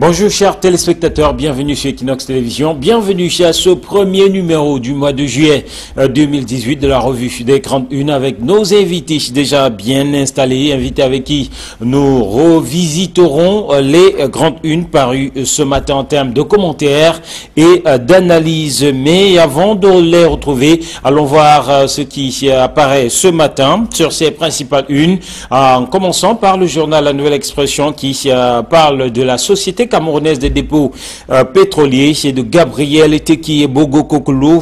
Bonjour chers téléspectateurs, bienvenue sur Equinox Télévision, bienvenue à ce premier numéro du mois de juillet 2018 de la revue des Grandes Unes avec nos invités déjà bien installés, invités avec qui nous revisiterons les Grandes Unes parues ce matin en termes de commentaires et d'analyse. Mais avant de les retrouver, allons voir ce qui apparaît ce matin sur ces principales unes, en commençant par le journal La Nouvelle Expression qui parle de la Société camerounaise des dépôts pétroliers, c'est de Gabriel Teki Ebogokolo,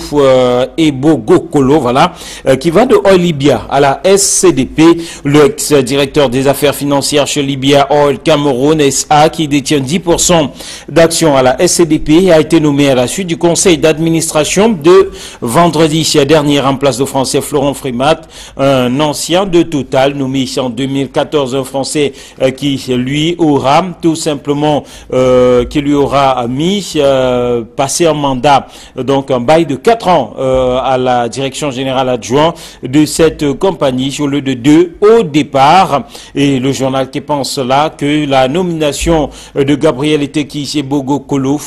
voilà, qui va de Oil Libya à la SCDP, le ex-directeur des affaires financières chez Libya Oil Cameroun SA, qui détient 10% d'actions à la SCDP, a été nommé à la suite du conseil d'administration de vendredi dernier en place de Français Florent Frimat, un ancien de Total, nommé en 2014, un Français qui lui aura tout simplement passé un mandat, donc un bail de 4 ans à la direction générale adjointe de cette compagnie au lieu de 2 au départ. Et le journal qui pense là que la nomination de Gabriel Teki Ebogokolo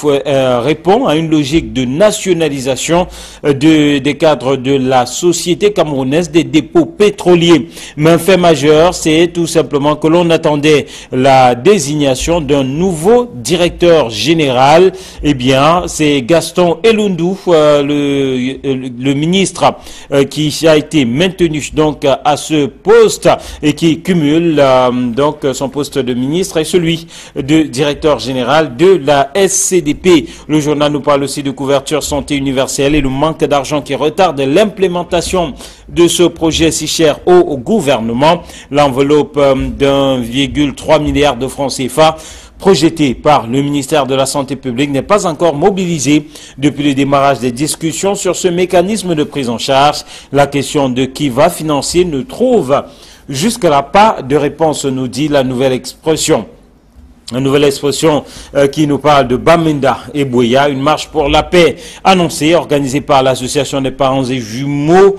répond à une logique de nationalisation des cadres de la Société camerounaise des dépôts pétroliers. Mais un fait majeur, c'est tout simplement que l'on attendait la désignation d'un nouveau directeur général. Eh bien, c'est Gaston Elundou, le ministre qui a été maintenu donc à ce poste et qui cumule donc son poste de ministre et celui de directeur général de la SCDP. Le journal nous parle aussi de couverture santé universelle et le manque d'argent qui retarde l'implémentation de ce projet si cher au gouvernement. L'enveloppe d'1,3 milliard de francs CFA projeté par le ministère de la Santé publique n'est pas encore mobilisé depuis le démarrage des discussions sur ce mécanisme de prise en charge. La question de qui va financer ne trouve jusque-là pas de réponse, nous dit La Nouvelle Expression. Une nouvelle expression qui nous parle de Bamenda et Boya, une marche pour la paix annoncée, organisée par l'Association des parents et jumeaux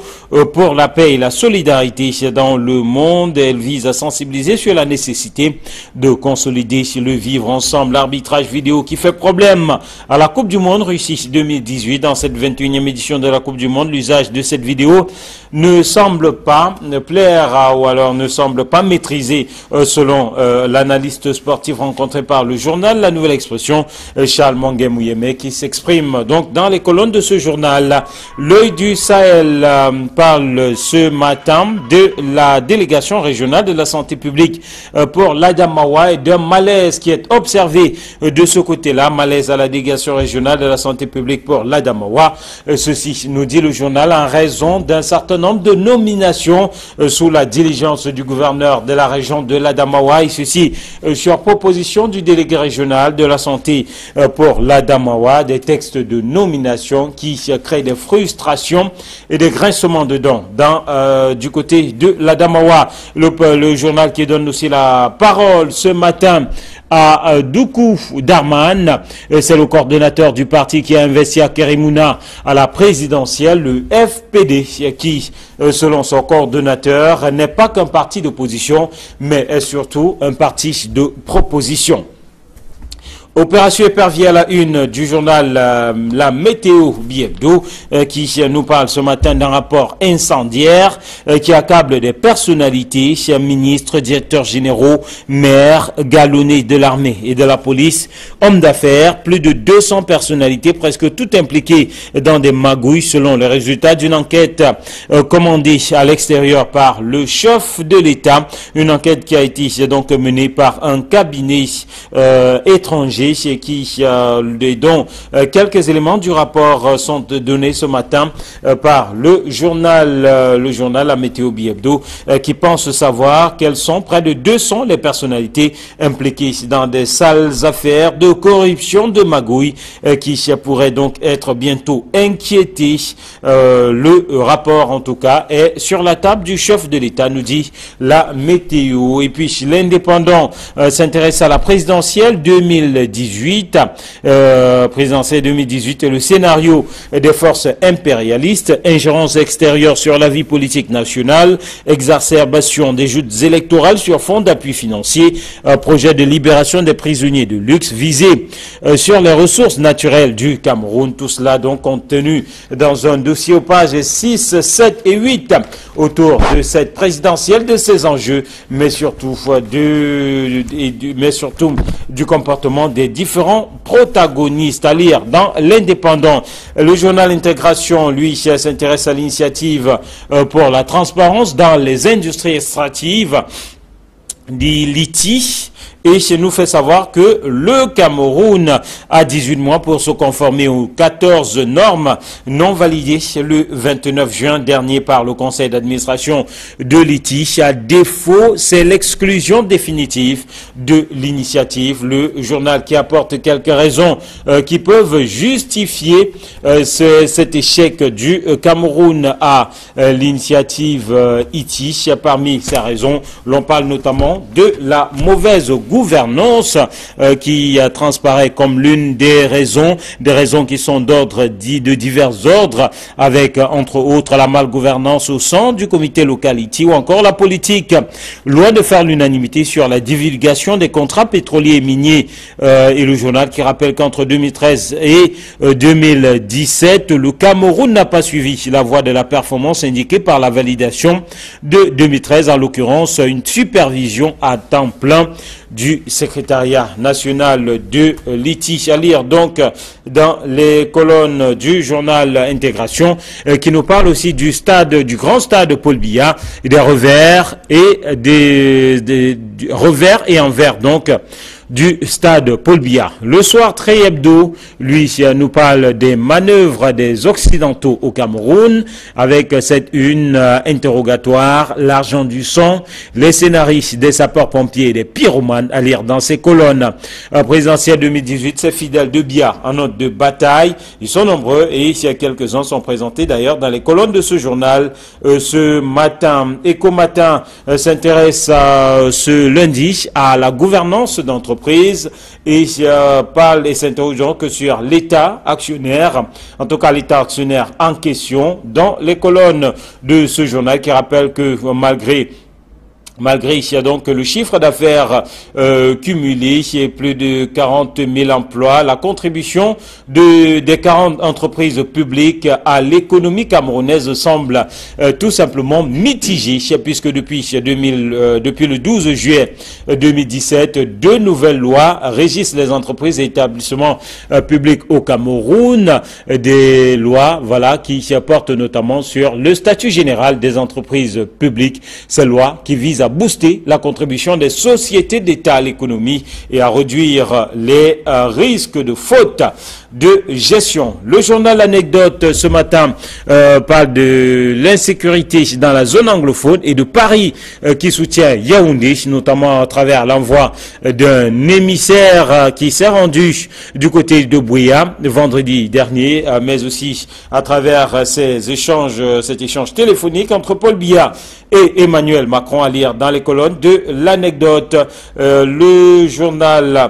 pour la paix et la solidarité dans le monde. Elle vise à sensibiliser sur la nécessité de consolider le vivre ensemble. L'arbitrage vidéo qui fait problème à la Coupe du Monde Russie 2018. Dans cette 21e édition de la Coupe du Monde, l'usage de cette vidéo ne semble pas plaire ou alors ne semble pas maîtrisé selon l'analyste sportif rencontré par le journal La Nouvelle Expression, Charles Mangué-Mouyeme, qui s'exprime donc dans les colonnes de ce journal. L'œil du Sahel parle ce matin de la délégation régionale de la santé publique pour l'Adamawa et d'un malaise qui est observé de ce côté-là, malaise à la délégation régionale de la santé publique pour l'Adamawa. Ceci nous dit le journal en raison d'un certain nombre de nominations sous la diligence du gouverneur de la région de l'Adamawa et ceci sur proposition du délégué régional de la santé pour l'Adamawa, des textes de nomination qui créent des frustrations et des grincements de dents du côté de l'Adamawa. Le journal qui donne aussi la parole ce matin à Doukou Darman, c'est le coordonnateur du parti qui a investi à Kerimouna à la présidentielle, le FPD, qui, selon son coordonnateur, n'est pas qu'un parti d'opposition, mais est surtout un parti de proposition. Opération épervier à la une du journal La Météo Biebdo qui nous parle ce matin d'un rapport incendiaire qui accable des personnalités, ministres, directeurs généraux, maires, galonnés de l'armée et de la police, hommes d'affaires, plus de 200 personnalités, presque toutes impliquées dans des magouilles selon les résultats d'une enquête commandée à l'extérieur par le chef de l'État, une enquête qui a été donc menée par un cabinet étranger dont quelques éléments du rapport sont donnés ce matin par le journal La Météo Biebdo qui pense savoir quelles sont près de 200 les personnalités impliquées dans des sales affaires de corruption, de magouille qui pourraient donc être bientôt inquiétées. Le rapport en tout cas est sur la table du chef de l'État, nous dit La Météo. Et puis l'Indépendant s'intéresse à la présidentielle 2018 2018, présidentielle 2018, et le scénario des forces impérialistes, ingérence extérieure sur la vie politique nationale, exacerbation des joutes électorales sur fond d'appui financier, projet de libération des prisonniers de luxe, visé sur les ressources naturelles du Cameroun. Tout cela donc contenu dans un dossier aux pages 6, 7 et 8 autour de cette présidentielle, de ses enjeux, mais surtout du comportement des différents protagonistes. À lire dans l'Indépendant. Le journal Intégration, lui, s'intéresse à l'initiative pour la transparence dans les industries extractives d'Iliti. Et nous fait savoir que le Cameroun a 18 mois pour se conformer aux 14 normes non validées le 29 juin dernier par le conseil d'administration de l'ITI. À défaut, c'est l'exclusion définitive de l'initiative. Le journal qui apporte quelques raisons qui peuvent justifier cet échec du Cameroun à l'initiative ITI. Parmi ces raisons, l'on parle notamment de la mauvaise gouvernance qui transparaît comme l'une des raisons qui sont d'ordre de divers ordres, avec entre autres la malgouvernance au sein du comité localité ou encore la politique. Loin de faire l'unanimité sur la divulgation des contrats pétroliers et miniers, et le journal qui rappelle qu'entre 2013 et 2017, le Cameroun n'a pas suivi la voie de la performance indiquée par la validation de 2013, en l'occurrence une supervision à temps plein du secrétariat national de l'ITI. À lire donc dans les colonnes du journal Intégration, qui nous parle aussi du grand stade Paul Biya, des revers et des revers et envers donc du stade Paul Biya. Le soir, Très Hebdo, lui, nous parle des manœuvres des Occidentaux au Cameroun, avec cette une interrogatoire, l'argent du sang, les scénaristes des sapeurs-pompiers et des pyromanes, à lire dans ces colonnes. Présidentielle 2018, ces fidèles de Biya en note de bataille, ils sont nombreux et quelques-uns sont présentés d'ailleurs dans les colonnes de ce journal ce matin. Éco-Matin s'intéresse ce lundi à la gouvernance d'entreprise et parle et s'interroge que sur l'État actionnaire, en tout cas l'État actionnaire en question, dans les colonnes de ce journal qui rappelle que malgré donc le chiffre d'affaires cumulé, c'est plus de 40 000 emplois, la contribution des 40 entreprises publiques à l'économie camerounaise semble tout simplement mitigée, puisque depuis le 12 juillet 2017, 2 nouvelles lois régissent les entreprises et établissements publics au Cameroun, des lois qui portent notamment sur le statut général des entreprises publiques, ces lois qui visent à booster la contribution des sociétés d'État à l'économie et à réduire les risques de faute de gestion. Le journal Anecdote ce matin parle de l'insécurité dans la zone anglophone et de Paris qui soutient Yaoundé, notamment à travers l'envoi d'un émissaire qui s'est rendu du côté de Bouéa vendredi dernier, mais aussi à travers cet échange téléphonique entre Paul Biya et Emmanuel Macron, à lire dans les colonnes de l'Anecdote. Le journal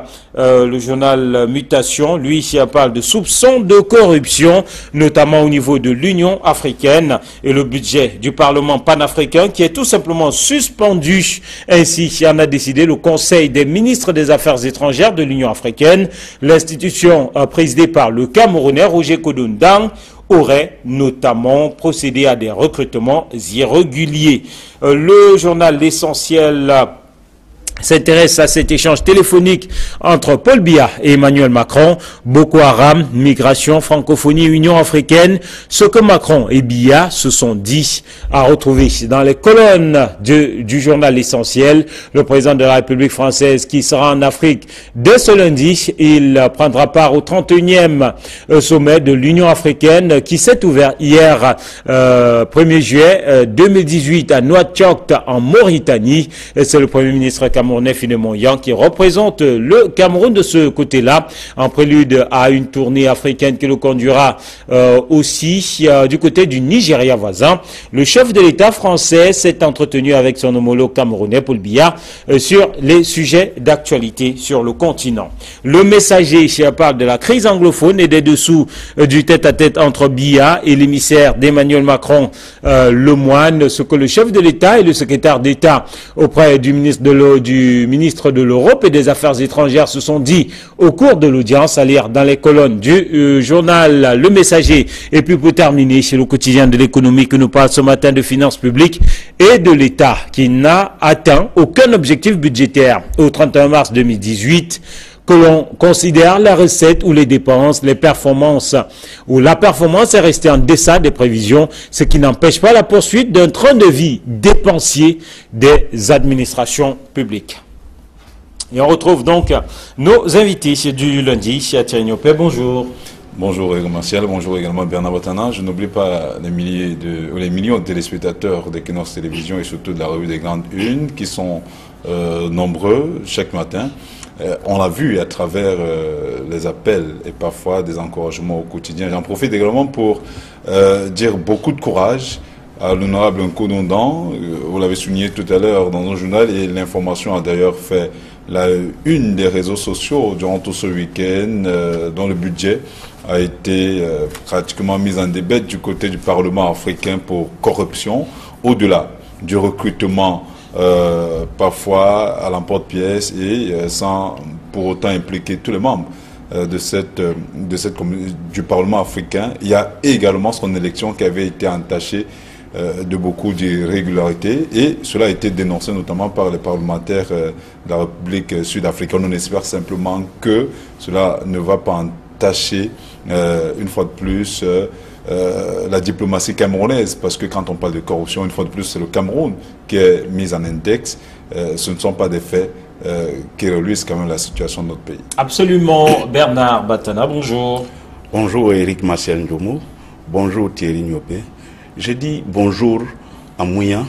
Mutation, lui, ici, parle de soupçons de corruption, notamment au niveau de l'Union africaine et le budget du Parlement panafricain qui est tout simplement suspendu. Ainsi, en a décidé le Conseil des ministres des Affaires étrangères de l'Union africaine. L'institution présidée par le Camerounais Roger Kodondang aurait notamment procédé à des recrutements irréguliers. Le journal L'Essentiel s'intéresse à cet échange téléphonique entre Paul Biya et Emmanuel Macron. Boko Haram, migration, francophonie, Union africaine, ce que Macron et Biya se sont dit, à retrouver dans les colonnes du journal L'Essentiel. Le président de la République française qui sera en Afrique dès ce lundi, il prendra part au 31e sommet de l'Union africaine qui s'est ouvert hier 1er juillet 2018 à Nouakchott en Mauritanie. C'est le Premier ministre camerounais Camerounais Finemon Yang, qui représente le Cameroun de ce côté-là, en prélude à une tournée africaine qui le conduira aussi du côté du Nigeria voisin. Le chef de l'État français s'est entretenu avec son homologue camerounais Paul Biya sur les sujets d'actualité sur le continent. Le Messager parle de la crise anglophone et des dessous du tête-à-tête entre Biya et l'émissaire d'Emmanuel Macron, Lemoine, ce que le chef de l'État et le secrétaire d'État auprès du ministre de l'Europe et des Affaires étrangères se sont dit au cours de l'audience, à lire dans les colonnes du journal Le Messager. Et puis pour terminer, c'est le quotidien de l'économie que nous parle ce matin de finances publiques et de l'État qui n'a atteint aucun objectif budgétaire au 31 mars 2018. Que l'on considère la recette ou les dépenses, les performances, où la performance est restée en deçà des prévisions, ce qui n'empêche pas la poursuite d'un train de vie dépensier des administrations publiques. Et on retrouve donc nos invités du lundi, Thierry Niopé, bonjour. Bonjour Martial, bonjour également Bernard Batana. Je n'oublie pas les millions de téléspectateurs d'Equinox Télévision et surtout de la revue des Grandes Unes qui sont nombreux chaque matin. On l'a vu à travers les appels et parfois des encouragements au quotidien. J'en profite également pour dire beaucoup de courage à l'honorable Nkodondan. Vous l'avez souligné tout à l'heure dans un journal et l'information a d'ailleurs fait la une des réseaux sociaux durant tout ce week-end dont le budget a été pratiquement mis en débat du côté du Parlement africain pour corruption, au-delà du recrutement parfois à l'emporte-pièce et sans pour autant impliquer tous les membres du Parlement africain. Il y a également son élection qui avait été entachée de beaucoup d'irrégularités et cela a été dénoncé notamment par les parlementaires de la République sud-africaine. On espère simplement que cela ne va pas entacher une fois de plus la diplomatie camerounaise, parce que quand on parle de corruption, une fois de plus, c'est le Cameroun qui est mis en index. Ce ne sont pas des faits qui reluisent quand même la situation de notre pays. Absolument. Bernard Batana, bonjour. Bonjour Eric Martial Njomo. Bonjour Thierry Niopé. Je dis bonjour à Mouya.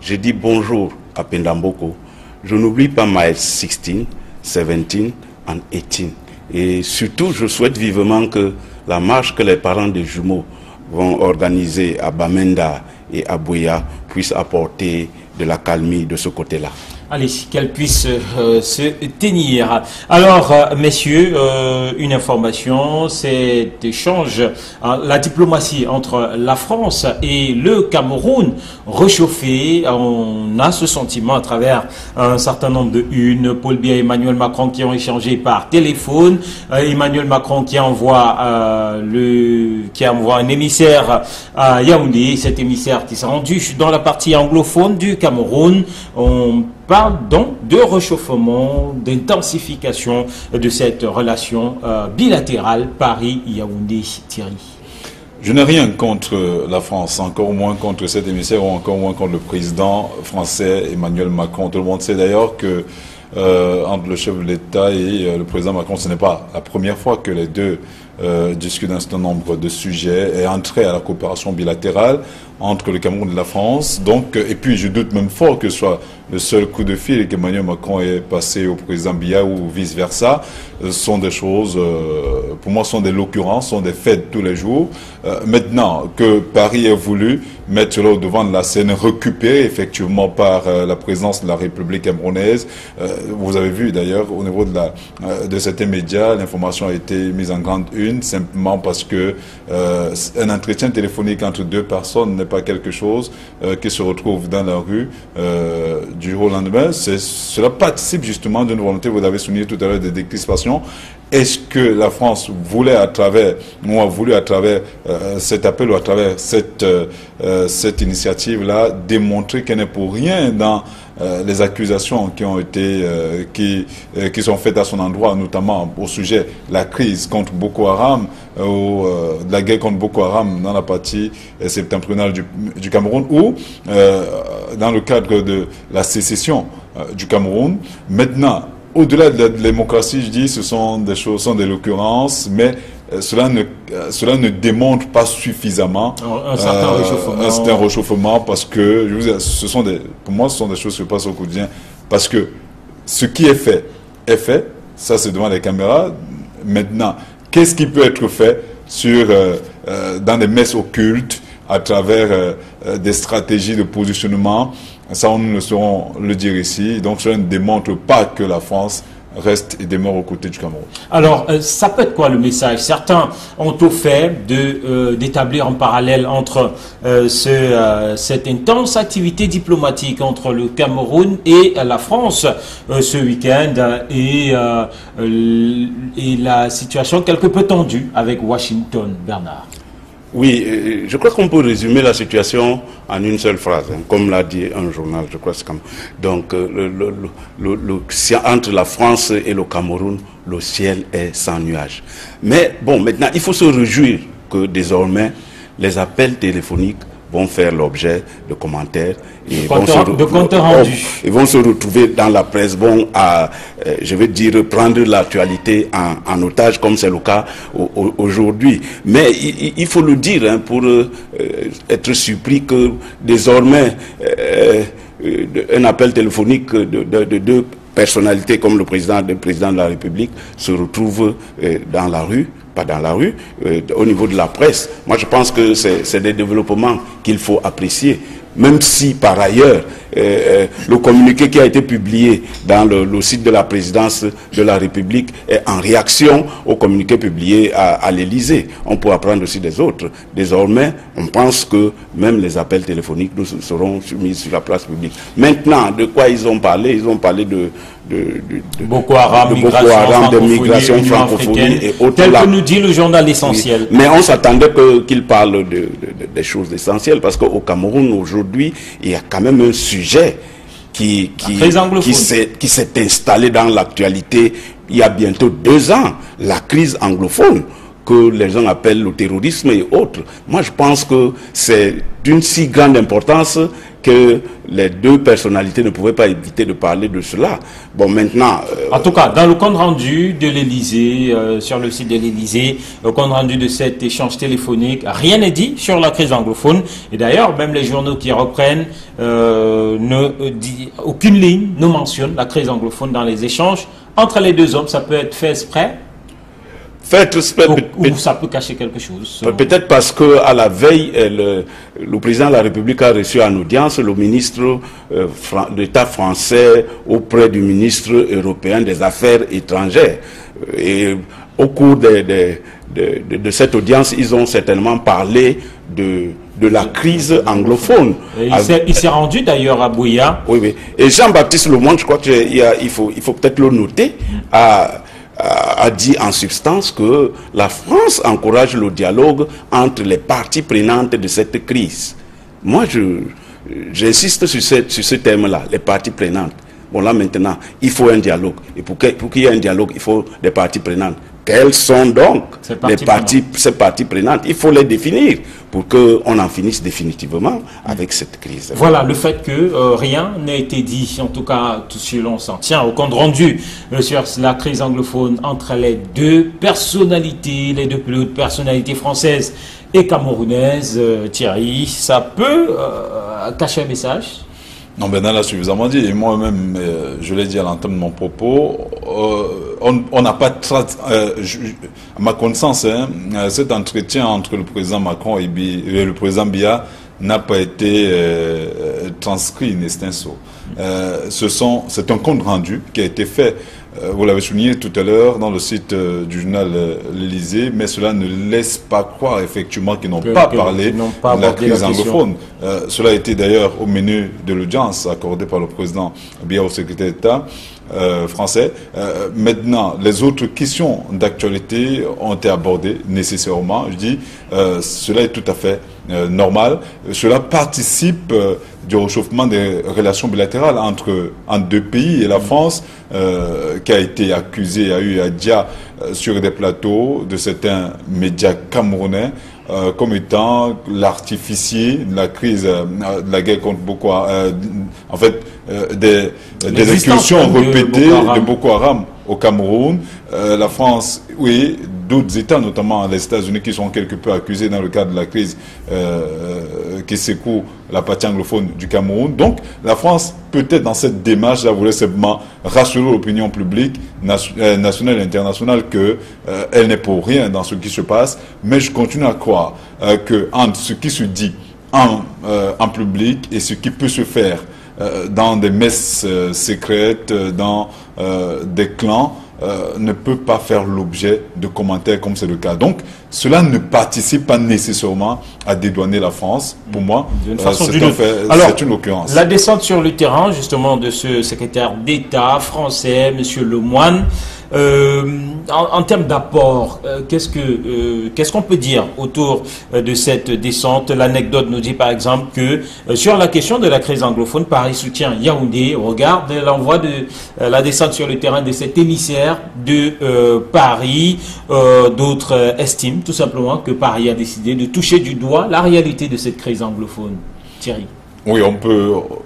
Je dis bonjour à Pendamboko. Je n'oublie pas Miles 16, 17 and 18. Et surtout, je souhaite vivement que la marche que les parents des jumeaux vont organiser à Bamenda et à Bouya puisse apporter de la calmie de ce côté-là. Allez, qu'elle puisse se tenir. Alors, messieurs, une information, cet échange, la diplomatie entre la France et le Cameroun réchauffé. On a ce sentiment à travers un certain nombre de unes. Paul Biya et Emmanuel Macron qui ont échangé par téléphone. Emmanuel Macron qui envoie un émissaire à Yaoundé. Cet émissaire qui s'est rendu dans la partie anglophone du Cameroun. On parle donc de réchauffement, d'intensification de cette relation bilatérale Paris-Yaoundé. Thierry. Je n'ai rien contre la France, encore moins contre cet émissaire ou encore moins contre le président français Emmanuel Macron. Tout le monde sait d'ailleurs que entre le chef de l'État et le président Macron, ce n'est pas la première fois que les deux discutent d'un certain nombre de sujets et entrent à la coopération bilatérale entre le Cameroun et la France. Donc, et puis je doute même fort que ce soit le seul coup de fil qu'Emmanuel Macron ait passé au président Biya ou vice-versa. Ce sont des choses, pour moi, sont des occurrences, sont des faits de tous les jours. Maintenant que Paris ait voulu mettre cela au devant de la scène, récupéré effectivement par la présidence de la République camerounaise. Vous avez vu d'ailleurs au niveau de certains médias, l'information a été mise en grande une simplement parce que un entretien téléphonique entre deux personnes n'est pas quelque chose qui se retrouve dans la rue du jour au lendemain. Cela participe justement d'une volonté, vous l'avez souligné tout à l'heure, de décrispation. Est-ce que la France voulait à travers, ou a voulu à travers cet appel ou à travers cette initiative-là démontrer qu'elle n'est pour rien dans les accusations qui ont été qui sont faites à son endroit, notamment au sujet de la crise contre Boko Haram ou de la guerre contre Boko Haram dans la partie septentrionale du Cameroun, ou dans le cadre de la sécession du Cameroun. Maintenant, au-delà de la démocratie, je dis, ce sont des choses, sont des occurrences, mais cela ne démontre pas suffisamment un certain réchauffement, parce que pour moi, ce sont des choses qui se passent au quotidien, parce que ce qui est fait, ça c'est devant les caméras. Maintenant, qu'est-ce qui peut être fait dans des messes occultes, à travers des stratégies de positionnement? Ça, nous ne saurons le dire ici. Donc, cela ne démontre pas que la France reste et demeure aux côtés du Cameroun. Alors, ça peut être quoi le message? Certains ont au fait d'établir un parallèle entre cette intense activité diplomatique entre le Cameroun et la France ce week-end et la situation quelque peu tendue avec Washington, Bernard. Oui, je crois qu'on peut résumer la situation en une seule phrase, hein, comme l'a dit un journal, je crois que c'est comme... Donc, entre la France et le Cameroun, le ciel est sans nuages. Mais bon, maintenant, il faut se réjouir que désormais, les appels téléphoniques vont faire l'objet de commentaires et vont se retrouver dans la presse, vont je vais dire, prendre l'actualité en otage, comme c'est le cas aujourd'hui. Mais il faut le dire, hein, pour être surpris que désormais un appel téléphonique de deux personnalités comme le président de la République se retrouve dans la rue. Pas dans la rue, au niveau de la presse. Moi, je pense que c'est des développements qu'il faut apprécier. Même si, par ailleurs, le communiqué qui a été publié dans le site de la présidence de la République est en réaction au communiqué publié à l'Élysée. On peut apprendre aussi des autres. Désormais, on pense que même les appels téléphoniques nous seront mis sur la place publique. Maintenant, de quoi ils ont parlé? Ils ont parlé de Boko Haram, de migration, francophonie et autres. Tel que nous dit le journal Essentiel. Oui. Mais on s'attendait qu'ils parlent des choses essentielles, parce qu'au Cameroun, aujourd'hui, il y a quand même un sujet qui s'est installé dans l'actualité il y a bientôt 2 ans, la crise anglophone, que les gens appellent le terrorisme et autres. Moi, je pense que c'est d'une si grande importance que les deux personnalités ne pouvaient pas éviter de parler de cela. Bon, maintenant... En tout cas, dans le compte rendu de l'Élysée, sur le site de l'Élysée, le compte rendu de cet échange téléphonique, rien n'est dit sur la crise anglophone. Et d'ailleurs, même les journaux qui reprennent, aucune ligne ne mentionne la crise anglophone dans les échanges entre les deux hommes. Ça peut être fait exprès. Ou ça peut cacher quelque chose. Peut-être parce que à la veille, le président de la République a reçu en audience le ministre d'État français auprès du ministre européen des Affaires étrangères. Et au cours de cette audience, ils ont certainement parlé de la crise anglophone. Il s'est rendu d'ailleurs à Bouya. Oui, oui. Et Jean-Baptiste Lemoyne, je crois qu'il faut peut-être le noter, a dit en substance que la France encourage le dialogue entre les parties prenantes de cette crise. Moi, j'insiste sur ce thème-là, les parties prenantes. Bon, là maintenant, il faut un dialogue. Et pour qu'il y ait un dialogue, il faut des parties prenantes. Quelles sont donc ces parties prenantes? Il faut les définir pour qu'on en finisse définitivement avec cette crise. Voilà, le fait que rien n'a été dit, en tout cas, tout ce l'on s'en tient au compte rendu sur la crise anglophone entre les deux personnalités, les deux plus hautes personnalités françaises et camerounaises. Thierry, ça peut cacher un message? Non, Bernard l'a suffisamment dit, et moi-même, je l'ai dit à l'entame de mon propos, on n'a pas, à ma connaissance, cet entretien entre le président Macron et le président Biya n'a pas été transcrit, n'est-ce pas? C'est un compte rendu qui a été fait, vous l'avez souligné tout à l'heure, dans le site du journal L'Élysée, mais cela ne laisse pas croire effectivement qu'ils n'ont pas parlé de la crise anglophone. Cela a été d'ailleurs au menu de l'audience accordée par le président Biya au secrétaire d'État français. Maintenant, les autres questions d'actualité ont été abordées nécessairement. Je dis, cela est tout à fait normal. Cela participe du réchauffement des relations bilatérales entre deux pays, et la France qui a été accusée, a eu à dire sur des plateaux de certains médias camerounais comme étant l'artificier de la crise, de la guerre contre Boko Haram, en fait des incursions répétées de Boko Haram au Cameroun. La France, oui, d'autres États, notamment les États-Unis, qui sont quelque peu accusés dans le cadre de la crise qui secoue la partie anglophone du Cameroun. Donc la France, peut-être dans cette démarche, voulait simplement rassurer l'opinion publique nationale et internationale qu'elle n'est pour rien dans ce qui se passe. Mais je continue à croire que entre ce qui se dit en public et ce qui peut se faire dans des messes secrètes, dans des clans, ne peut pas faire l'objet de commentaires comme c'est le cas. Donc, cela ne participe pas nécessairement à dédouaner la France. Pour moi, c'est une occurrence. La descente sur le terrain, justement, de ce secrétaire d'État français, M. Lemoine, en termes d'apport, qu'est-ce qu'on peut dire autour de cette descente? L'anecdote nous dit par exemple que sur la question de la crise anglophone, Paris soutient Yaoundé au regard de l'envoi de la descente sur le terrain de cet émissaire de Paris. D'autres estiment tout simplement que Paris a décidé de toucher du doigt la réalité de cette crise anglophone. Thierry. Oui,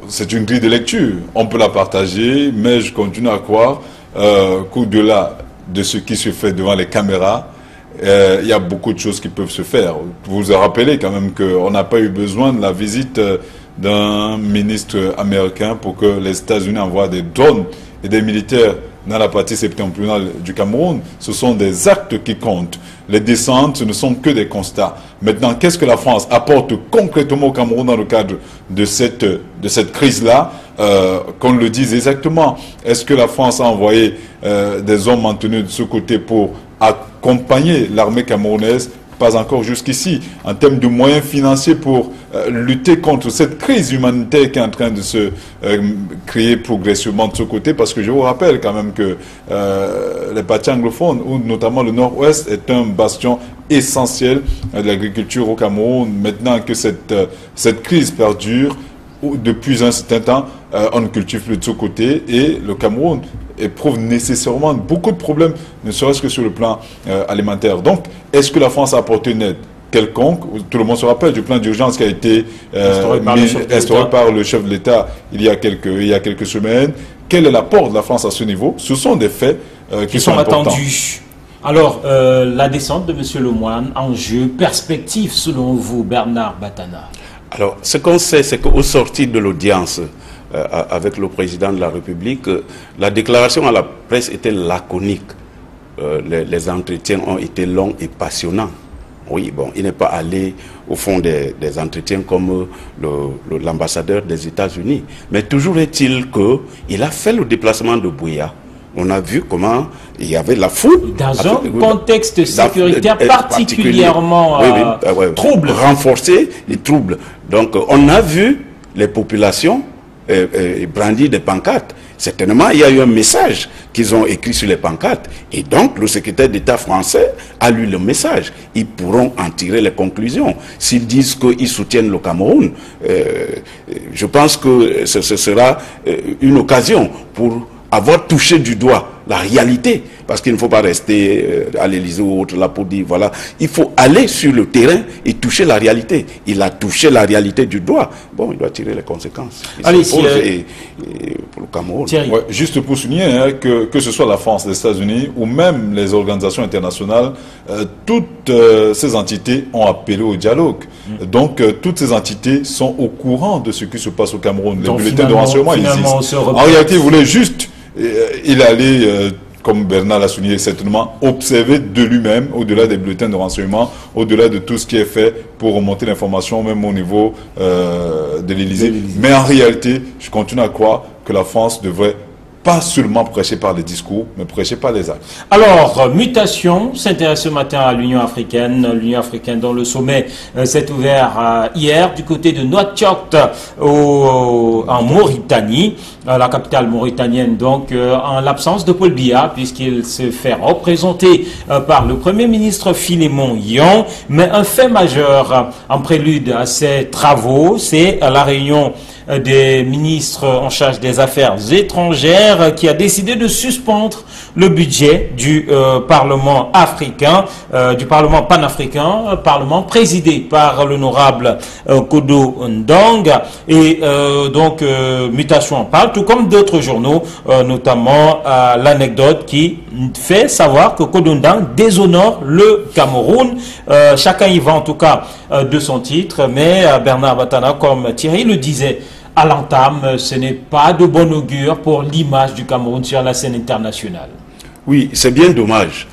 c'est une grille de lecture, on peut la partager, mais je continue à croire qu'au-delà de ce qui se fait devant les caméras, il y a beaucoup de choses qui peuvent se faire. Vous vous rappelez quand même qu'on n'a pas eu besoin de la visite d'un ministre américain pour que les États-Unis envoient des drones et des militaires dans la partie septentrionale du Cameroun. Ce sont des actes qui comptent. Les descentes, ce ne sont que des constats. Maintenant, qu'est-ce que la France apporte concrètement au Cameroun dans le cadre de cette crise-là? Qu'on le dise exactement. Est-ce que la France a envoyé des hommes maintenus de ce côté pour accompagner l'armée camerounaise? Pas encore jusqu'ici. En termes de moyens financiers pour lutter contre cette crise humanitaire qui est en train de se créer progressivement de ce côté, parce que je vous rappelle quand même que les parties anglophones, ou notamment le Nord-Ouest, est un bastion essentiel de l'agriculture au Cameroun. Maintenant que cette crise perdure, depuis un certain temps, on ne cultive plus de ce côté et le Cameroun éprouve nécessairement beaucoup de problèmes, ne serait-ce que sur le plan alimentaire. Donc, est-ce que la France a apporté une aide quelconque? Tout le monde se rappelle du plan d'urgence qui a été instauré par le chef de l'État il y a quelques semaines. Quel est l'apport de la France à ce niveau? Ce sont des faits qui sont importants. Attendus. Alors, la descente de M. Lemoine, enjeu, perspective selon vous, Bernard Batana? Alors, ce qu'on sait, c'est qu'au sortir de l'audience avec le président de la République, la déclaration à la presse était laconique. Les entretiens ont été longs et passionnants. Oui, bon, il n'est pas allé au fond des entretiens comme l'ambassadeur des États-Unis. Mais toujours est-il qu'il a fait le déplacement de Buea. On a vu comment il y avait la foule. Dans un contexte sécuritaire particulièrement trouble. Renforcé et trouble. Donc on a vu les populations brandir des pancartes. Certainement, il y a eu un message qu'ils ont écrit sur les pancartes. Et donc, le secrétaire d'État français a lu le message. Ils pourront en tirer les conclusions. S'ils disent qu'ils soutiennent le Cameroun, je pense que ce sera une occasion pour avoir touché du doigt la réalité, parce qu'il ne faut pas rester à l'Élysée ou autre là pour dire voilà, il faut aller sur le terrain et toucher la réalité. Il a touché la réalité du doigt. Bon, il doit tirer les conséquences. Allez, pour le Cameroun. Ouais, juste pour souligner que ce soit la France, les États-Unis ou même les organisations internationales, toutes ces entités ont appelé au dialogue. Donc toutes ces entités sont au courant de ce qui se passe au Cameroun. Les bulletins de renseignement existent. En réalité, ils voulaient juste il allait, comme Bernard l'a souligné certainement, observer de lui-même, au-delà des bulletins de renseignement, au-delà de tout ce qui est fait pour remonter l'information, même au niveau de l'Élysée. Mais en réalité, je continue à croire que la France devrait pas seulement prêcher par les discours, mais prêcher par les actes. Alors, mutation s'intéresse ce matin à l'Union africaine dont le sommet s'est ouvert hier du côté de Nouakchott en Mauritanie, la capitale mauritanienne, donc en l'absence de Paul Biya, puisqu'il se fait représenter par le Premier ministre Philémon Yon. Mais un fait majeur en prélude à ces travaux, c'est la réunion des ministres en charge des affaires étrangères hier qui a décidé de suspendre le budget du Parlement africain, du Parlement panafricain, Parlement présidé par l'honorable Kodo Ndong. Et donc, Mutation en parle, tout comme d'autres journaux, notamment l'anecdote qui fait savoir que Kodo Ndong déshonore le Cameroun. Chacun y va en tout cas de son titre, mais Bernard Batana, comme Thierry le disait à l'entame, ce n'est pas de bon augure pour l'image du Cameroun sur la scène internationale. Oui, c'est bien dommage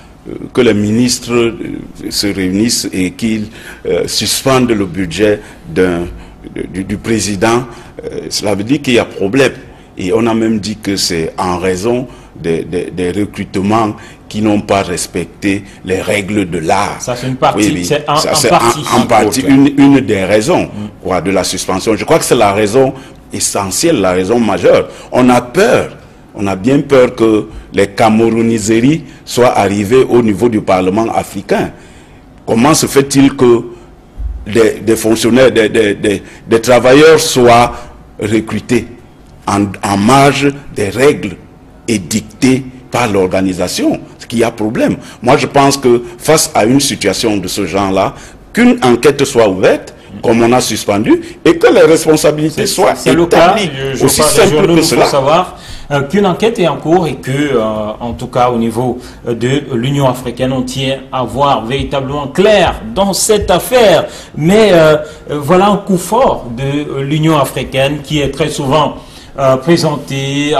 que les ministres se réunissent et qu'ils suspendent le budget du président. Cela veut dire qu'il y a problème. Et on a même dit que c'est en raison des recrutements qui n'ont pas respecté les règles de l'art. Ça, c'est une partie. Oui, c'est en partie une des raisons de la suspension. Je crois que c'est la raison essentielle, la raison majeure. On a peur. On a bien peur que les camerouniseries soient arrivées au niveau du Parlement africain. Comment se fait-il que des fonctionnaires, des travailleurs soient recrutés en marge des règles édictées par l'organisation? Ce qui a problème. Moi, je pense que face à une situation de ce genre-là, qu'une enquête soit ouverte, comme on a suspendu, et que les responsabilités soient établies. Aussi simple que cela. Il faut savoir qu'une enquête est en cours et que, en tout cas au niveau de l'Union africaine, on tient à voir véritablement clair dans cette affaire. Mais voilà un coup fort de l'Union africaine qui est très souvent présenté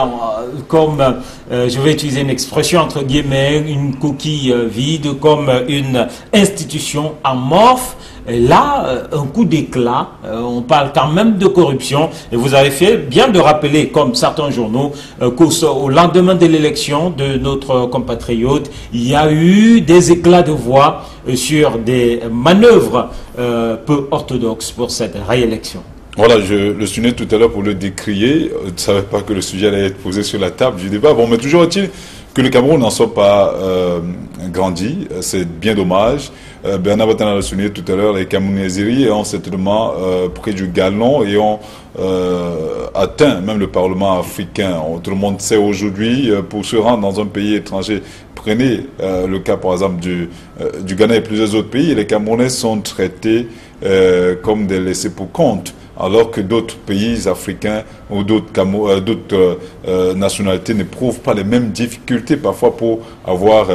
comme, je vais utiliser une expression entre guillemets, une coquille vide, comme une institution amorphe. Et là, un coup d'éclat, on parle quand même de corruption. Et vous avez fait bien de rappeler, comme certains journaux, qu'au lendemain de l'élection de notre compatriote, il y a eu des éclats de voix sur des manœuvres peu orthodoxes pour cette réélection. Voilà, je le soulignais tout à l'heure pour le décrier. Je ne savais pas que le sujet allait être posé sur la table du débat. Bon, mais toujours est-il que le Cameroun n'en soit pas grandi. C'est bien dommage. Bernard Batana l'a souligné tout à l'heure, les Camerounaiseries ont certainement pris du galon et ont atteint même le Parlement africain. Tout le monde sait aujourd'hui, pour se rendre dans un pays étranger, prenez le cas par exemple du Ghana et plusieurs autres pays, les Camerounais sont traités comme des laissés pour compte, alors que d'autres pays africains ou d'autres nationalités n'éprouvent pas les mêmes difficultés parfois pour avoir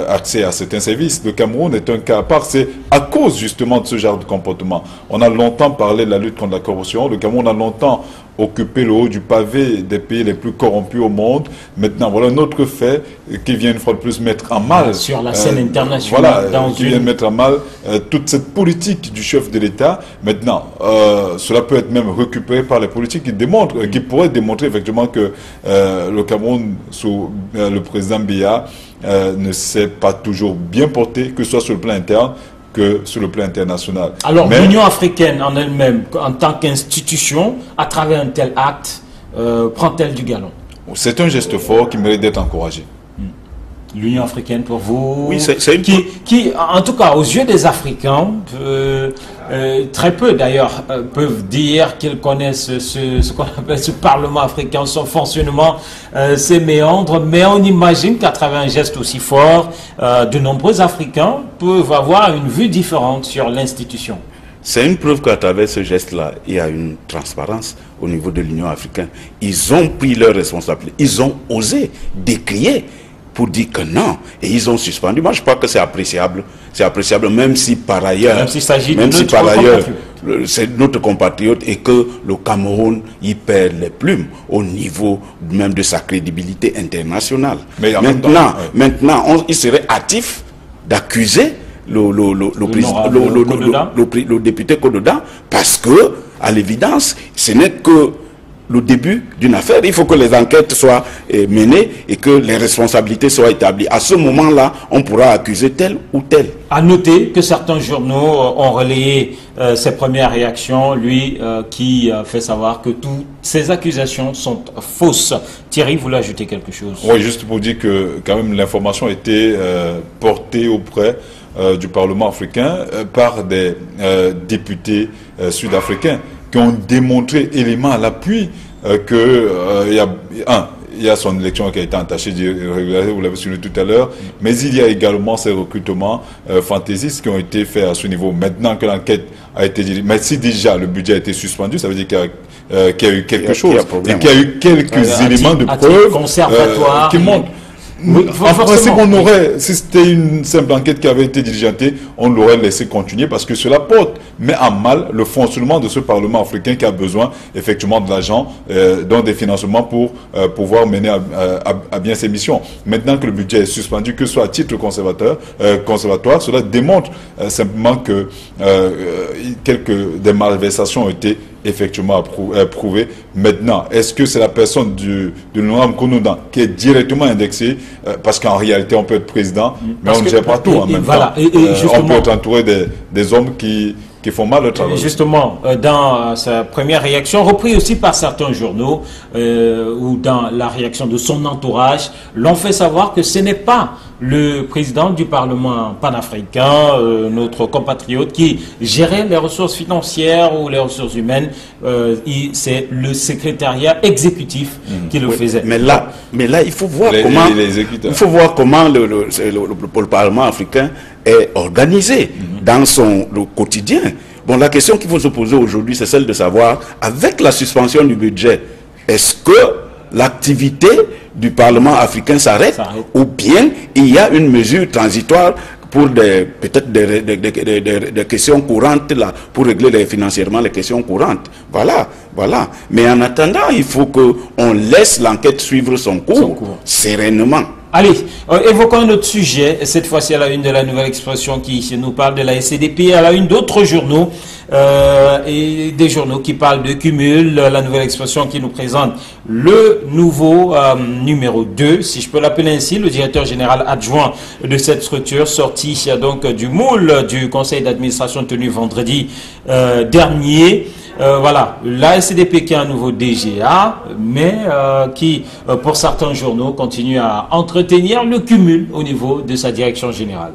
accès à certains services. Le Cameroun est un cas à part, c'est à cause justement de ce genre de comportement. On a longtemps parlé de la lutte contre la corruption, le Cameroun a longtemps occupé le haut du pavé des pays les plus corrompus au monde. Maintenant, voilà un autre fait qui vient une fois de plus mettre en mal sur la scène internationale, voilà, qui vient mettre en mal toute cette politique du chef de l'État. Maintenant, cela peut être même récupéré par les politiques qui pourraient démontrer effectivement que le Cameroun sous le président Biya ne s'est pas toujours bien porté, que ce soit sur le plan interne que sur le plan international. Alors l'Union africaine en elle-même, en tant qu'institution, à travers un tel acte, prend-elle du galon? C'est un geste fort qui mérite d'être encouragé. L'Union africaine, pour vous, oui, qui, en tout cas, aux yeux des Africains, très peu d'ailleurs peuvent dire qu'ils connaissent ce qu'on appelle ce Parlement africain, son fonctionnement, ses méandres, mais on imagine qu'à travers un geste aussi fort, de nombreux Africains peuvent avoir une vue différente sur l'institution. C'est une preuve qu'à travers ce geste-là, il y a une transparence au niveau de l'Union africaine. Ils ont pris leurs responsabilités, ils ont osé décrier pour dire que non, et ils ont suspendu. Moi, je crois que c'est appréciable même si par ailleurs, c'est notre compatriote et que le Cameroun y perd les plumes au niveau même de sa crédibilité internationale. Mais maintenant, il serait hâtif d'accuser le député Kodo Ndong, parce que, à l'évidence, ce n'est que le début d'une affaire. Il faut que les enquêtes soient menées et que les responsabilités soient établies. À ce moment-là, on pourra accuser tel ou tel. À noter que certains journaux ont relayé ses premières réactions, lui qui fait savoir que toutes ces accusations sont fausses. Thierry, vous voulez ajouter quelque chose? Oui, juste pour dire que quand même l'information a été portée auprès du Parlement africain par des députés sud-africains qui ont démontré éléments à l'appui que il y a son élection qui a été entachée, vous l'avez souligné tout à l'heure, mais il y a également ces recrutements fantaisistes qui ont été faits à ce niveau. Maintenant que l'enquête a été dirigée, mais si déjà le budget a été suspendu, ça veut dire qu'il y a eu quelque chose, et qu'il y a eu quelques éléments de preuve qui montrent. Oui, en principe, on aurait, si c'était une simple enquête qui avait été diligentée, on l'aurait laissé continuer parce que cela porte, met à mal le fonctionnement de ce Parlement africain qui a besoin effectivement de l'argent, donc des financements pour pouvoir mener à bien ses missions. Maintenant que le budget est suspendu, que ce soit à titre conservatoire, cela démontre simplement que des malversations ont été effectivement prouvé. Maintenant, est-ce que c'est la personne de l'honorable Kounoudan qui est directement indexée parce qu'en réalité, on peut être président, mais on ne gère pas tout en même temps. On peut être entouré des hommes qui font mal le travail. Justement, dans sa première réaction, repris aussi par certains journaux, ou dans la réaction de son entourage, l'ont fait savoir que ce n'est pas le président du Parlement panafricain, notre compatriote, qui gérait les ressources financières ou les ressources humaines, c'est le secrétariat exécutif qui le faisait. Mais là, il faut voir comment le Parlement africain est organisé dans le quotidien. Bon, la question qu'il faut se poser aujourd'hui, c'est celle de savoir, avec la suspension du budget, est-ce que l'activité du Parlement africain s'arrête ou bien il y a une mesure transitoire pour peut-être des questions courantes là, pour régler financièrement les questions courantes. Voilà. Mais en attendant, il faut qu'on laisse l'enquête suivre son cours sereinement. Allez, évoquons un autre sujet, cette fois-ci à la une de la Nouvelle Expression qui nous parle de la SCDP, à la une d'autres journaux, et des journaux qui parlent de cumul, la Nouvelle Expression qui nous présente le nouveau numéro 2, si je peux l'appeler ainsi, le directeur général adjoint de cette structure, sorti donc du moule du conseil d'administration tenu vendredi dernier. Voilà, la SCDP qui a un nouveau DGA, mais qui, pour certains journaux, continue à entretenir le cumul au niveau de sa direction générale.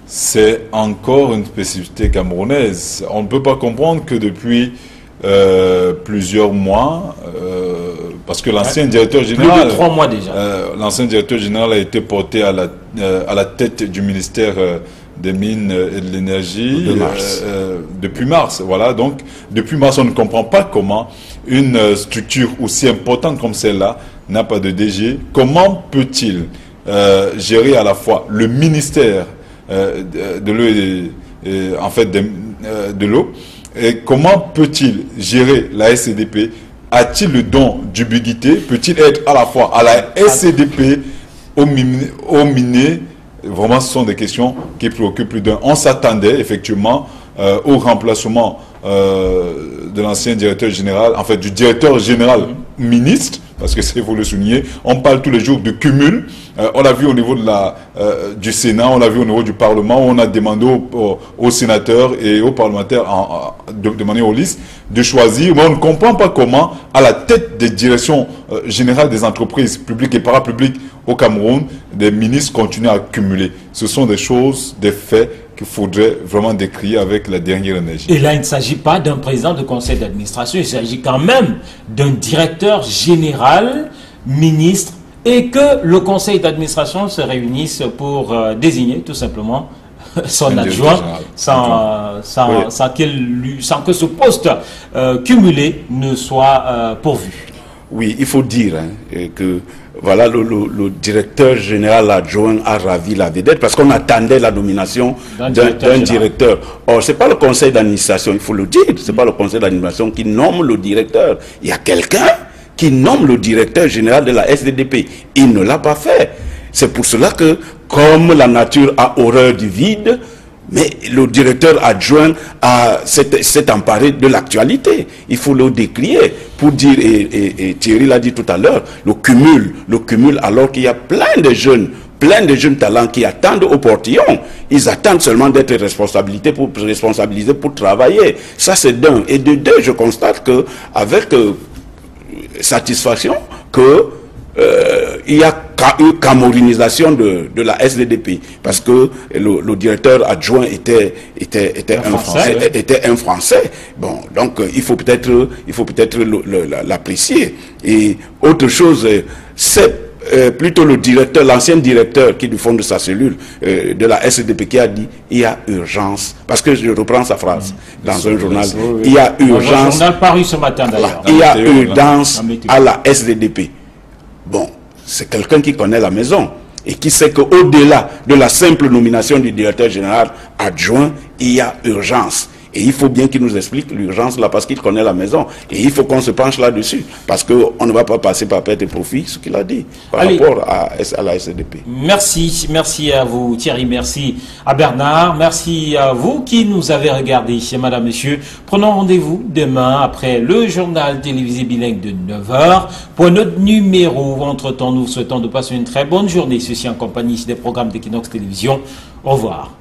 C'est encore une spécificité camerounaise. On ne peut pas comprendre que depuis plusieurs mois, parce que l'ancien directeur général... Plus de 3 mois déjà. L'ancien directeur général a été porté à la tête du ministère des mines et de l'énergie depuis mars. Voilà, donc depuis mars, on ne comprend pas comment une structure aussi importante comme celle-là n'a pas de DG. Comment peut-il gérer à la fois le ministère de l'eau en fait de l'eau, et comment peut-il gérer la SCDP? A-t-il le don d'ubiquité? Peut-il être à la fois à la SCDP, au minier? Vraiment, ce sont des questions qui préoccupent plus d'un. On s'attendait effectivement au remplacement de l'ancien directeur général, en fait du directeur général ministre, parce que c'est, vous le souligner, on parle tous les jours de cumul. On l'a vu au niveau du Sénat, on l'a vu au niveau du Parlement, on a demandé aux sénateurs et aux parlementaires de manière holiste de choisir, mais on ne comprend pas comment, à la tête des directions générales des entreprises publiques et parapubliques au Cameroun, des ministres continuent à accumuler. Ce sont des choses, des faits qu'il faudrait vraiment décrire avec la dernière énergie. Et là, il ne s'agit pas d'un président de conseil d'administration, il s'agit quand même d'un directeur général, ministre, et que le conseil d'administration se réunisse pour désigner tout simplement son adjoint sans que ce poste cumulé ne soit pourvu. Oui, il faut dire que voilà, le directeur général adjoint a ravi la vedette parce qu'on attendait la nomination d'un directeur. Or, ce n'est pas le conseil d'administration, il faut le dire, ce n'est pas le conseil d'administration qui nomme le directeur. Il y a quelqu'un qui nomme le directeur général de la SDDP. Il ne l'a pas fait. C'est pour cela que, comme la nature a horreur du vide, mais le directeur adjoint s'est emparé de l'actualité. Il faut le décrier pour dire, et Thierry l'a dit tout à l'heure, le cumul alors qu'il y a plein de jeunes talents qui attendent au portillon. Ils attendent seulement d'être responsabilisés pour travailler. Ça, c'est d'un. Et de deux, je constate que, avec satisfaction, que il y a une camerounisation de la SDDP, parce que le directeur adjoint était un Français. Bon, donc il faut peut-être l'apprécier. Et autre chose, c'est plutôt le directeur, l'ancien directeur qui du fond de sa cellule de la SDP qui a dit il y a urgence, parce que je reprends sa phrase dans un journal, il y a urgence. Dans un journal paru ce matin d'ailleurs. Il y a urgence à la SDDP. Bon, c'est quelqu'un qui connaît la maison et qui sait qu'au-delà de la simple nomination du directeur général adjoint, il y a urgence. Et il faut bien qu'il nous explique l'urgence là, parce qu'il connaît la maison. Et il faut qu'on se penche là-dessus, parce qu'on ne va pas passer par perte et profit, ce qu'il a dit, par rapport à la SDP. Merci à vous Thierry, merci à Bernard, merci à vous qui nous avez regardé, madame, monsieur. Prenons rendez-vous demain après le journal télévisé bilingue de 9h pour notre numéro. Entre-temps, nous souhaitons de passer une très bonne journée, ceci en compagnie des programmes d'Equinox Télévision. Au revoir.